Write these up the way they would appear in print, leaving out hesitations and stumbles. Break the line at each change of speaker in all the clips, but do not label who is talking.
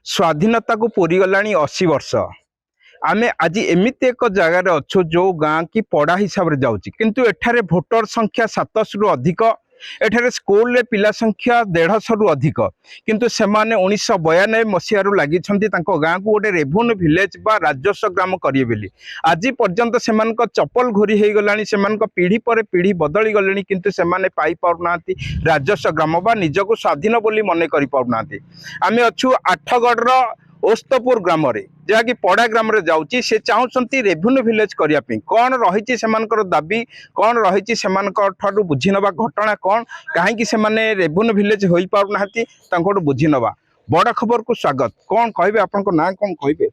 स्वाधीनता को पूरी गलानी 80 वर्ष। आमे आज एमिति एक जगार अच्छु जो गाँ की पड़ा हिसाब से जाऊँगी किंतु एठारे भोटर संख्या 700 रु अधिक। एठारे स्कूल पिला संख्या 150 रु अधिक किंतु सेमाने 1992 मसीह लगी गाँ को गोटे रेवेन्यू विलेज बा राजस्व ग्राम करिए बेली आज पर्यंत सेमानक चपल घोरी हो गलानी सेमानक पीढ़ी पर पीढ़ी बदली गले किंतु सेमाने पाई पाउना राजस्व ग्राम बा निजको स्वाधीन बोली मने करि पाउना। आमे अच्छु आठगढ़ ओस्तपुर ग्राम रे जहाँकि पड़ा ग्राम रे जाउची से चाहूँगी रेवेन्यू विलेज करने कौन रही दाबी कौन रही ठारू बुझी नवा घटना कौन कहीं से रेवेन्यू विलेज हो पारना बुझी नवा। बड़ खबर को स्वागत। कौन कहे आपण ना कौन कहे?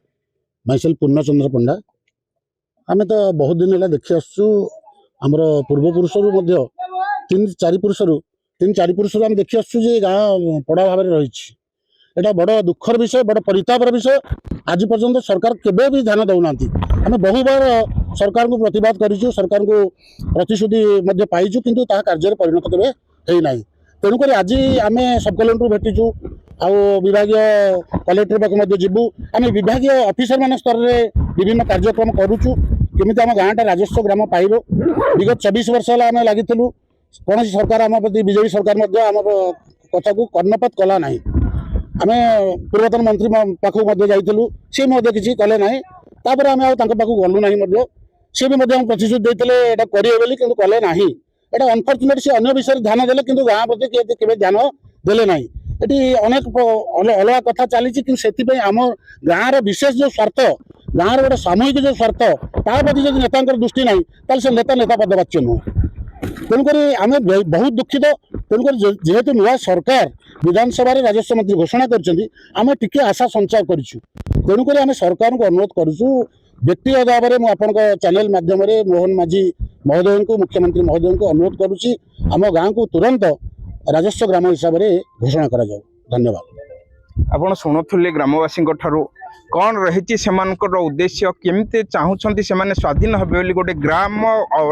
माइसेल पूर्णचंद्र पंडा। आम तो बहुत दिन है देखी आसु आमर पूर्वपुरुष तीन चार पुरुष आम देखी आसु गाँ पड़ा भाव रही। एटा बड़ दुखर विषय, बड़ परितापर विषय। आज पर्यंत सरकार केबे भी ध्यान दौना। आम बहु बार सरकार को प्रतिवाद करूँ, सरकार को प्रतिश्रुति पाइचु किंतु ता कार्य परिणत केबे होना। तेणुक आज आम सब कलेक्टर भेटीचु आउ विभागीय कलेक्टर पाक जीवु। आम विभागीय ऑफिसर मान स्तर में विभिन्न कार्यक्रम करुचु केमी आम गाँटा राजस्व ग्राम पाइब। विगत 24 वर्ष आम लगी कौन सरकार आम प्रति बीजेपी सरकार आम कथा को कर्णपात कला ना। आम पूर्वतन मंत्री पाखक जाइलु सी किसी कले ना। तापर आम पाखक गलु ना सी भी प्रतिश्रुति देते करेंगे कि कले ना। यहाँ अनफर्चुनेट सी अन्य विषय ध्यान देले किंतु गाँ प्रति केवे ध्यान देले ना। ये अनेक अलग कथा चली से आम गाँव विशेष जो स्वार्थ गाँव गोटे सामूहिक जो स्वार्थ प्रति जब नेता दृष्टि ना तो से नेता नेता पदवाच्य नुह। तेणुक आम बहुत दुखित। तेणुक जेहेतु नुआ सरकार विधानसभा राजस्व मंत्री घोषणा करम टी आशा संचार करूँ। तेणुक आम सरकार को अनुरोध करूँ व्यक्तिगत भाव में मुझे चैनल माध्यम मोहन माझी महोदय को मुख्यमंत्री महोदय को अनुरोध करुच्ची आम गाँव को तुरंत राजस्व ग्राम हिसाब से घोषणा करा जाऊ। धन्यवाद।
आपण शुणुले ग्रामवासी कौन रही उद्देश्य केमते चाहूँगी से स्वाधीन हे बोली गोटे ग्राम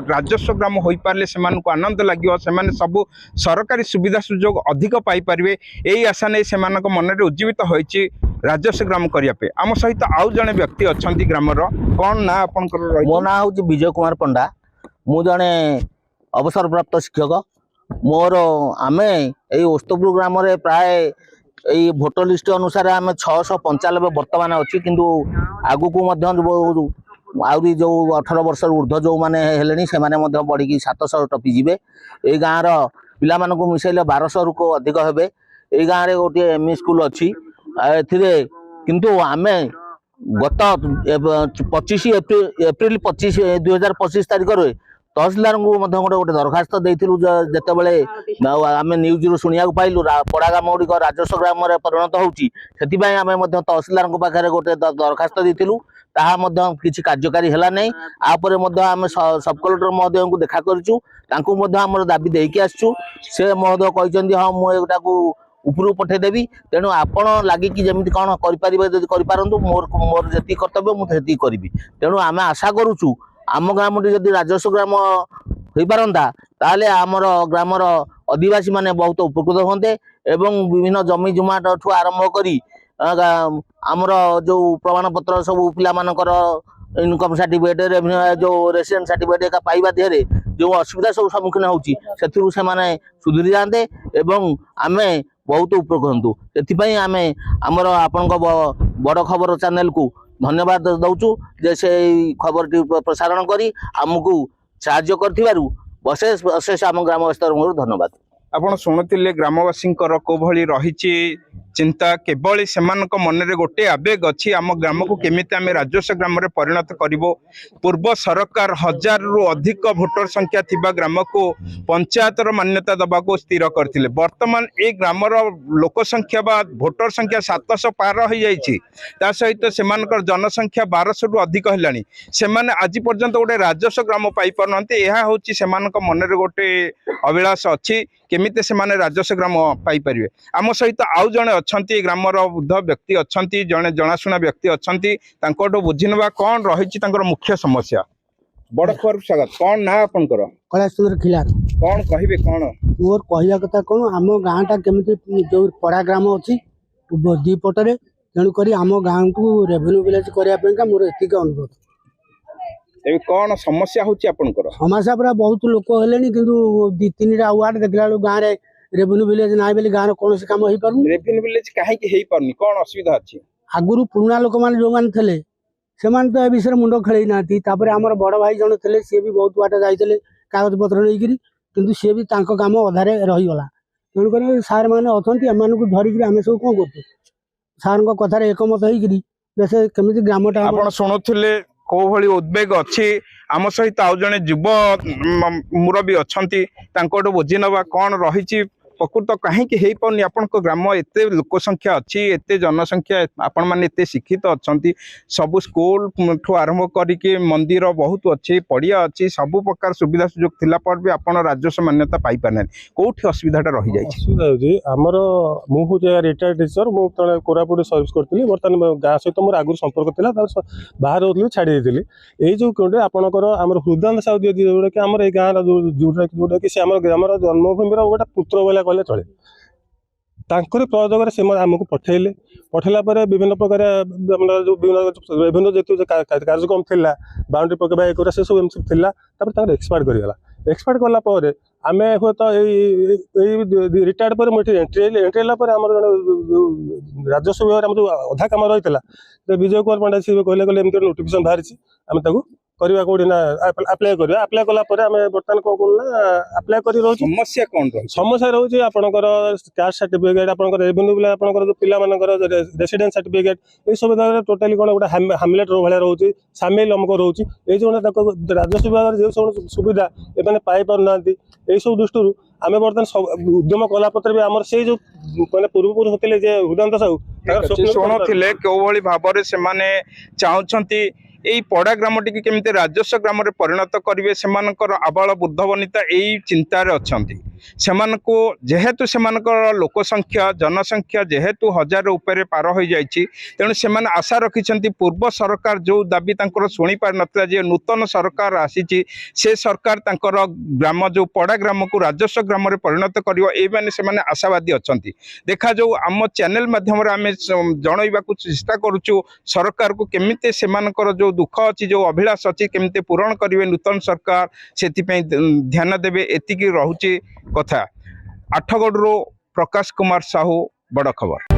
राजस्व ग्राम हो पारे से आनंद लगे से सब सरकारी सुविधा सुजोग अधिक पाइपर यही आशा नहीं से मन में उज्जीवित होती राजस्व ग्राम करने। आम सहित आउ जड़े व्यक्ति अच्छा ग्रामर कौन ना आप
मो ना हूँ विजय कुमार पंडा। मु जड़े अवसर प्राप्त शिक्षक। मोर आमे यही ओस्तपुर ग्राम प्राय यही भोटर लिस्ट अनुसार आम 695 बर्तमान अच्छी किंतु आगु को आहरी जो 18 वर्ष ऊर्ध्व जो मैंने हेले से बढ़ी 700 टपी जीवे। ये गाँव पिला मिसेले 1200 रु अधिक हे। ये गाँव में गोटे एमई स्कूल अच्छी किंतु आमे गत 25 एप्रिल 2025 तारिख तहसीलदार को गोटे दरखास्त देलु जिते आम न्यूज रु शुणा पाइलु पड़ा ग्राम गुड़िक राजस्व ग्राम परिणत होती आम तहसीलदार पाखे गोटे दरखास्त देलु ताहा किसी कार्यकारी है नहीं। आपर आम सब कलेक्टर महोदय को देखा करूँ दाबी देकी आसचु से महोदय कहते हाँ मुझे उपरू पठेदेवी। तेणु आपण लगे जमी कौन करें मोर मोर जी कर्तव्य मुझे करी। तेणु आम आशा करुचु आम ग्राम जदि राजस्व ग्राम हो पारंता ताले आमर ग्रामर आदिवासी माने बहुत उपकृत होते एवं विभिन्न जमी जुमा ठू आरंभ करी आमर जो प्रमाण पत्र सब पिला मानकर इनकम सर्टिफिकेट रेवेन्यू जो रेसिडेंट सर्टिफिकेट का पाइबा देहरे जो असुविधा सब सम्मुखीन होची सेथिरु से माने सुधरी जाते एवं आमे बहुत उपकृत हूँ। से आमे आमर आपण बड़ खबर चैनल को धन्यवाद दौचु जे से खबर प्रसारण करी आमको साहाय्य करथिबारु अशेष अशेष आम ग्रामवासी धन्यवाद।
आपण शुणुले ग्रामवासी कोभली रही चिंता केवल से मन में गोटे आवेग अच्छी आम ग्राम को केमिति आम राजस्व ग्राम में परिणत करिवो। पूर्व सरकार 1000 रु अधिक भोटर संख्या थिबा ग्राम को पंचायतर मान्यता दबा को स्थिर करथिले। वर्तमान ए ग्रामर लोक संख्या बा भोटर संख्या 700 पार हो जाइछि। ता सहित सेमानकर जनसंख्या 1200 रु अधिक हेलानी। सेमाने आज पर्यंत गोटे राजस्व ग्राम पाई पारनते। यह होछि सेमानक मन में गोटे अभिलाष अच्छी केमिति से माने राजस्व ग्राम पाई परिवे। आम सहित आउ जणे अच्छंती ग्रामर वृद्ध व्यक्ति अच्छंती जणे जनाशुना व्यक्ति अच्छंती तांकोटो बुझिनबा कौन रहिछि तांकर मुख्य समस्या। बड़ खबर स्वागत। कौन ना आपनकर?
कैलाश चंद्र खिलार।
कौन कहिबे कौन
मोर कहया कथा कौन आम गाँटा केमिति जो पड़ा ग्राम अच्छी दी पटरे तेणुक आम गाँव को रेवेन्यू विलेज करने मोर एतिक अनुरोध।
ଏବେ କଣ ସମସ୍ୟା ହଉଛି ଆପଣଙ୍କର?
समस्या पूरा बहुत लोक हेले कि 2-3टा वार्ड देखला गाँव में रेवेन्यू विलेज ना बोली गाँव कौन कम हो पार।
रेवेन्यू विलेज काहेकि हेई पारुनी, कौन असुविधा अछि?
आगुरी पुराना लोक मैंने जो मैंने थे से तो ए विषय मुंड खेल ना। आमर बड़ भाई जन थे सी भी बहुत बाट जाते कागज पत्र नहीं कि सी भी कम अधारे रहीगला। तेणुक सार मैंने अच्छा एम धरिकी आम सब कौन कर सार कथार एकमत हो केमी ग्रामटा
आपण शुणुले को भली उद्वेग अच्छी आम सहित आउ जड़े युव मुरबी अच्छा बुझी नवा कौन रही प्रकृत कहीं पार्नि आपण ग्राम एत लोक संख्या अच्छी एत जनसंख्या आपण मैंने एत शिक्षित अच्छा सब स्कूल ठू आरंभ करके मंदिर बहुत अच्छी पड़िया अच्छी सब प्रकार सुविधा सुजोग थिला पर भी आपण राजस्व मान्यता पाई पारना कोठी असुविधाटा रही जाय
असुविधा होची आमर मु हूँ रिटायर्ड टीचर मु कोरापुट सर्विस करती बर्तमान गाँ सहित मोर आगुरी संपर्क था बाहर रोली छाड़ी देती यही जो कौटे आपंकर आम हृदय साहु जोटा कि आम ये गाँव जोटा कि आम ग्राम जन्मभूमि गोटे पुत्र बोला कहले चले तांकर प्रयोजक से आमको पठेले पठेला विभिन्न प्रकार जो विभिन्न जो कार्यक्रम थी बाउंड्री पकेबा से सब सब एक्सपायर करगला एक्सपायर कलापर आम हे तो रिटायर्ड पर मुझे एंट्री है आम राजस्व विभाग जो अधा कम रही है विजय कुमार पंडा सी कहले एमती नोटिफिकेशन बाहरी आम करवा कौटी ना आप्लाय कर आप्लाय कलापर आम बर्तमान कौन करूँ आप्लाय कर
समस्या कौन रही
समस्या रोचे आपंकर कास्ट सर्टिफिकेट आपंकर रेवेन्यू बिल आपंकर जो पिलामानकर रेसिडेंस सर्टिफिकेट ये सब टोटाली कौन गोटे हामलेट भाया रोचे सामिल अमुक रोचे ये जो राजस्व विभाग जो सब सुविधा एने पाई पारना यही सब दृष्टि आम बर्तमान उद्यम कलापर भी आम से जो मैंने पूर्वपुरुष होते हृदय साहू
शुणुले कौभली भाव से चाहते यही पड़ा ग्राम टी केमी राजस्व ग्राम में परिणत करेंगे से आबाल बुद्ध वनिता यही चिंतार अच्छा जेहेतु से लोक संख्या जनसंख्या जेहेतु 1000 ऊपर पार हो जाइए तेणु से आशा रखिंट पूर्व सरकार जो दाबी शुणी पार ना जे नूतन सरकार आसी से सरकार ग्राम जो पड़ा ग्राम को राजस्व ग्राम में परिणत कर आशावादी अच्छा देखा जो आम चैनल माध्यम आम जनइबा चेष्टा करुचु सरकार को केमिते सेमानकर जो दुख अच्छी जो अभिलाष अच्छी केमिते पूरण करेंगे नूतन सरकार से ध्यान देवे एतिकी रहुची कथा। आठगढ़ प्रकाश कुमार साहू बड़ खबर।